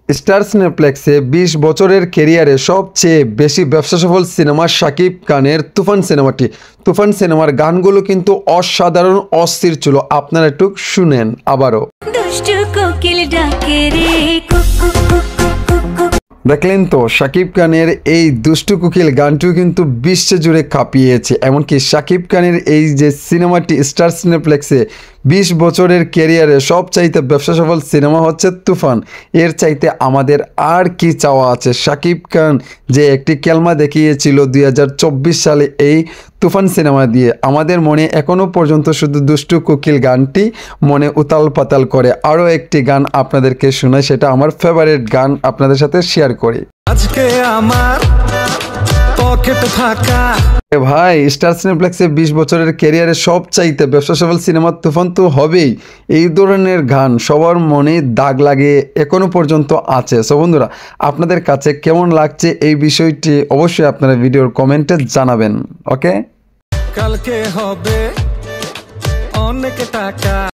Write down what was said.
Star সিনেপ্লেক্সে ২০ বছরের ক্যারিয়ারে সবচেয়ে বেশি ব্যবসা সফল সিনেমা শাকিব খানের তুফান সিনেমাটি। তুফান সিনেমার গানগুলো কিন্তু অসাধারণ অস্থির ছিল। আপনারা একটু শুনেন আবারও। দেখলেন তো শাকিব খানের এই দুষ্টু কোকিল গানটিও কিন্তু বিশ্ব জুড়ে কাঁপিয়েছে। এমনকি শাকিব খানের এই যে সিনেমাটি স্টার সিনেপ্লেক্সে ২০ বছরের ক্যারিয়ারে সবচাইতে ব্যবসা সফল সিনেমা হচ্ছে তুফান। এর চাইতে আমাদের আর কি চাওয়া আছে? শাকিব খান যে একটি কেলমা দেখিয়েছিল ২০২৪ সালে এই তুফান সিনেমা দিয়ে, আমাদের মনে এখনও পর্যন্ত শুধু দুষ্টু কোকিল গানটি মনে উতাল পাতাল করে। আরও একটি গান আপনাদেরকে শোনাই, সেটা আমার ফেভারিট গান, আপনাদের সাথে শেয়ার করি। আজকে আমার পকেটে থাকা ভাই, স্টার সিনেপ্লেক্সে ২০ বছরের ক্যারিয়ারে সবচাইতে ব্যবসা সফল সিনেমা তুফান তো হবেই। এই ধরনের গান সবার মনে দাগ লাগিয়ে এখনো পর্যন্ত আছে। সো বন্ধুরা, আপনাদের কাছে কেমন লাগছে এই বিষয়টি অবশ্যই আপনারা ভিডিওর কমেন্টে জানাবেন। ওকে, কালকে হবে অনেক টাকা।